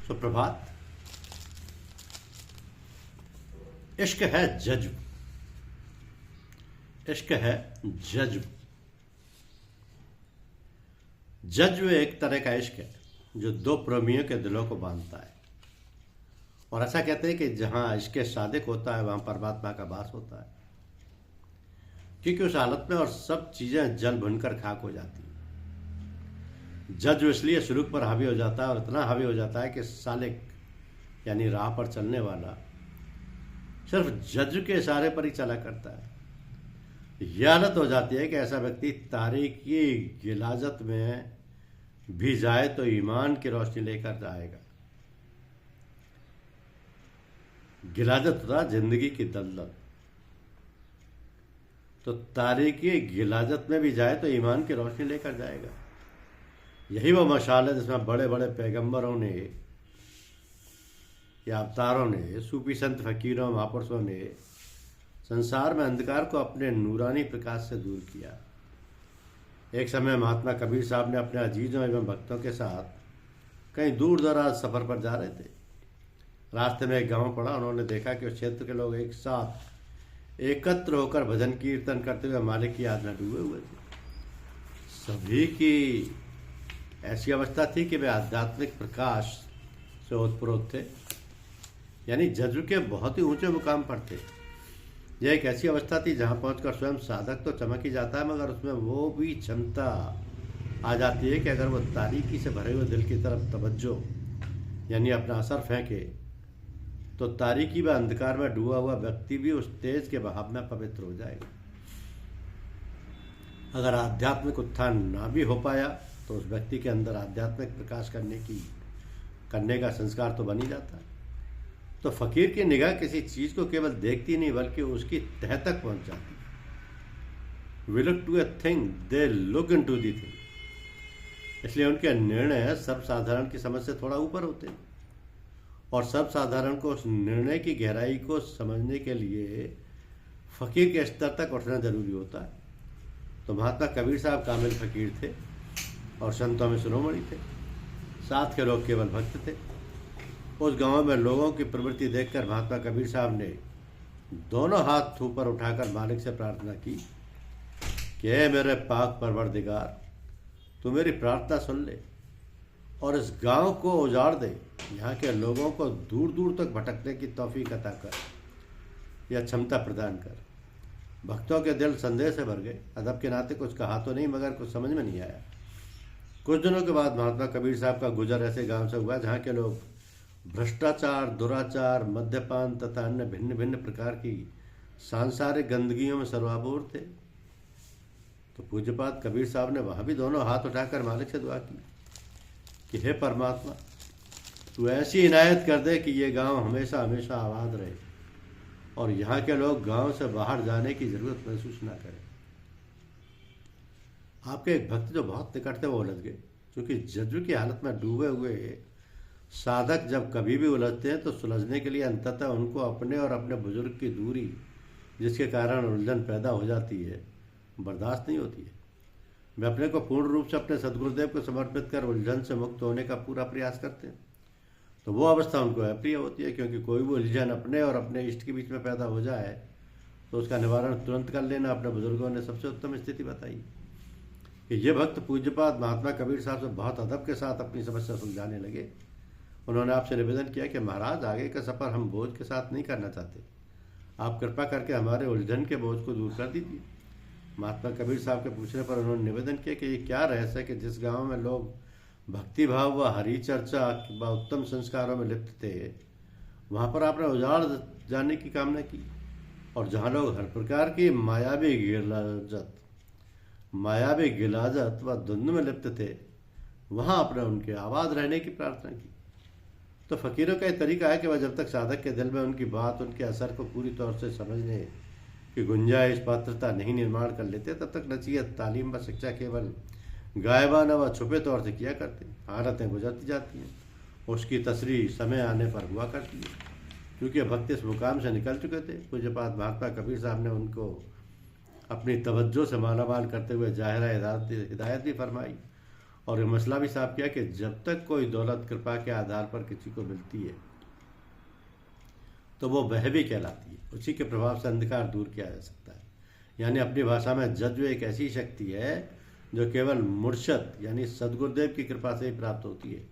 सुप्रभात। इश्क है जज्ब, इश्क है जज्ब। जज्ब एक तरह का इश्क है जो दो प्रेमियों के दिलों को बांधता है। और ऐसा कहते हैं कि जहां इश्क सादिक होता है वहां परमात्मा का वास होता है, क्योंकि उस हालत में और सब चीजें जल भुनकर खाक हो जाती हैं। जज्ब इसलिए सुलूक पर हावी हो जाता है और इतना हावी हो जाता है कि सालिक यानी राह पर चलने वाला सिर्फ जज्ब के इशारे पर ही चला करता है। यह हालत हो जाती है कि ऐसा व्यक्ति तारीकी गिलाजत में भी जाए तो ईमान की रोशनी लेकर जाएगा। गिलाजत होता जिंदगी की दलदल, तो तारीकी गिलाजत में भी जाए तो ईमान की रोशनी लेकर जाएगा। यही वो मशाल है जिसमें बड़े बड़े पैगंबरों ने या अवतारों ने, सूफी संत फकीरों महापुरुषों ने संसार में अंधकार को अपने नूरानी प्रकाश से दूर किया। एक समय महात्मा कबीर साहब ने अपने अजीजों एवं भक्तों के साथ कहीं दूर दराज सफर पर जा रहे थे। रास्ते में एक गांव पड़ा। उन्होंने देखा कि उस क्षेत्र के लोग एक साथ एकत्र होकर भजन कीर्तन करते हुए मालिक की याद में डूबे हुए थे। सभी की ऐसी अवस्था थी कि वे आध्यात्मिक प्रकाश से ओतप्रोत थे, यानी जज्ब के बहुत ही ऊंचे मुकाम पर थे। यह एक ऐसी अवस्था थी जहां पहुंचकर स्वयं साधक तो चमक ही जाता है, मगर उसमें वो भी क्षमता आ जाती है कि अगर वो तारीकी से भरे हुए दिल की तरफ तवज्जो यानी अपना असर फेंके तो तारीकी व अंधकार में डूबा हुआ व्यक्ति भी उस तेज के बहाव में पवित्र हो जाएगा। अगर आध्यात्मिक उत्थान ना भी हो पाया तो उस व्यक्ति के अंदर आध्यात्मिक प्रकाश करने का संस्कार तो बन ही जाता है। तो फकीर की निगाह किसी चीज को केवल देखती नहीं बल्कि उसकी तह तक पहुंच जाती है। We look to a thing, they look into the thing। इसलिए उनके निर्णय सर्वसाधारण की समझ से थोड़ा ऊपर होते हैं, और सर्वसाधारण को उस निर्णय की गहराई को समझने के लिए फकीर के स्तर तक उठना जरूरी होता है। तो महात्मा कबीर साहब कामिल फकीर थे और संतों में शिरोमणि थे। साथ के लोग केवल भक्त थे। उस गांव में लोगों की प्रवृत्ति देखकर महात्मा कबीर साहब ने दोनों हाथ ऊपर उठाकर मालिक से प्रार्थना की कि हे मेरे पाक परवरदिगार, तू मेरी प्रार्थना सुन ले और इस गांव को उजाड़ दे। यहाँ के लोगों को दूर दूर तक भटकने की तौफीक अता कर या क्षमता प्रदान कर। भक्तों के दिल संदेह से भर गए। अदब के नाते कुछ कहा तो नहीं, मगर कुछ समझ में नहीं आया। कुछ दिनों के बाद महात्मा कबीर साहब का गुजर ऐसे गांव से हुआ जहाँ के लोग भ्रष्टाचार, दुराचार, मद्यपान तथा अन्य भिन्न भिन्न प्रकार की सांसारिक गंदगियों में सर्वाबोर थे। तो पूज्यपाद कबीर साहब ने वहां भी दोनों हाथ उठाकर मालिक से दुआ की कि हे परमात्मा, तू ऐसी इनायत कर दे कि ये गांव हमेशा हमेशा आबाद रहे और यहाँ के लोग गांव से बाहर जाने की जरूरत महसूस ना करें। आपके एक भक्त जो बहुत निकट थे वो उलझ गए, क्योंकि जज्ब की हालत में डूबे हुए साधक जब कभी भी उलझते हैं तो सुलझने के लिए अंततः उनको अपने और अपने बुजुर्ग की दूरी, जिसके कारण उलझन पैदा हो जाती है, बर्दाश्त नहीं होती है। वे अपने को पूर्ण रूप से अपने सदगुरुदेव को समर्पित कर उलझन से मुक्त होने का पूरा प्रयास करते हैं। तो वो अवस्था उनको अप्रिय होती है, क्योंकि कोई भी उलझन अपने और अपने इष्ट के बीच में पैदा हो जाए तो उसका निवारण तुरंत कर लेना अपने बुजुर्गों ने सबसे उत्तम स्थिति बताई। कि ये भक्त पूज्यपाद महात्मा कबीर साहब से बहुत अदब के साथ अपनी समस्या सुलझाने लगे। उन्होंने आपसे निवेदन किया कि महाराज, आगे का सफ़र हम बोझ के साथ नहीं करना चाहते, आप कृपा करके हमारे उलझन के बोझ को दूर कर दीजिए। महात्मा कबीर साहब के पूछने पर उन्होंने निवेदन किया कि ये क्या रहस्य है कि जिस गांव में लोग भक्ति भाव व हरि चर्चा व उत्तम संस्कारों में लिप्त थे, वहाँ पर आपने उजाड़ जाने की कामना की, और जहाँ लोग हर प्रकार की मायावी गिलाजत व धुंध में लिप्त थे, वहाँ आपने उनके आबाद रहने की प्रार्थना की। तो फकीरों का एक तरीका है कि वह जब तक साधक के दिल में उनकी बात, उनके असर को पूरी तौर से समझने की गुंजाइश, पात्रता नहीं निर्माण कर लेते, तब तक नसीहत, तालीम व शिक्षा केवल गायबाना व छुपे तौर से किया करते। हालतें गुजरती जाती हैं, उसकी तसरीह समय आने पर हुआ करती है। क्योंकि भक्त इस मुकाम से निकल चुके थे, पूज्यपाद महात्मा कबीर साहब ने उनको अपनी तवज्जो से मालामाल करते हुए जाहिरा हिदायत भी फरमाई और ये मसला भी साफ किया कि जब तक कोई दौलत कृपा के आधार पर किसी को मिलती है तो वो वह भी कहलाती है, उसी के प्रभाव से अंधकार दूर किया जा सकता है। यानी अपनी भाषा में जज्ब एक ऐसी शक्ति है जो केवल मुर्शद यानी सदगुरुदेव की कृपा से ही प्राप्त होती है।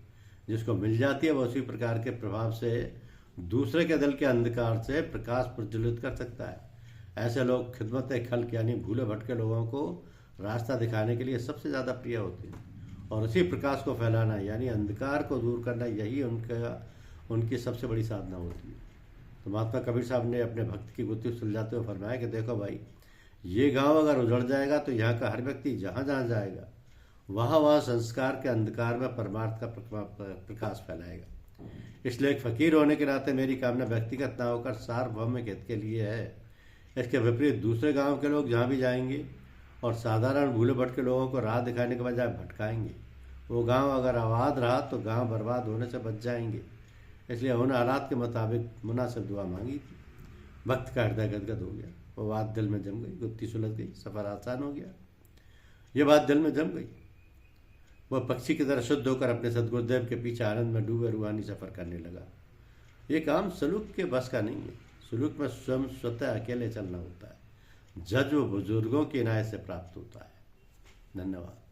जिसको मिल जाती है वो उसी प्रकार के प्रभाव से दूसरे के दिल के अंधकार से प्रकाश प्रज्वलित कर सकता है। ऐसे लोग खिदमत खल्क यानी भूले भटके लोगों को रास्ता दिखाने के लिए सबसे ज़्यादा प्रिय होते हैं, और उसी प्रकाश को फैलाना यानी अंधकार को दूर करना, यही उनकी सबसे बड़ी साधना होती है। तो महात्मा कबीर साहब ने अपने भक्त की गुत्थी सुलझाते हुए फरमाया कि देखो भाई, ये गांव अगर उजड़ जाएगा तो यहाँ का हर व्यक्ति जहाँ जहाँ जाएगा वहाँ वहाँ संस्कार के अंधकार में परमार्थ का प्रकाश फैलाएगा। इसलिए एक फकीर होने के नाते मेरी कामना व्यक्तिगत ना होकर सार्वभौमिक हित के लिए है। इसके विपरीत दूसरे गांव के लोग जहाँ भी जाएंगे और साधारण भूले भटके लोगों को राह दिखाने के बजाय भटकाएंगे, वो गांव अगर आबाद रहा तो गांव बर्बाद होने से बच जाएंगे। इसलिए उन हालात के मुताबिक मुनासिब दुआ मांगी थी। वक्त का हृदय गदगद हो गया, वो बात दिल में जम गई, गुत्थी सुलझ गई, सफ़र आसान हो गया। ये बात दिल में जम गई। वह पक्षी की तरह शुद्ध होकर अपने सदगुरुदेव के पीछे आनंद में डूबे रूहानी सफ़र करने लगा। ये काम सलूक के बस का नहीं है। सलूक में स्वयं स्वतः अकेले चलना होता है। जज्ब बुजुर्गों की इनायत से प्राप्त होता है। धन्यवाद।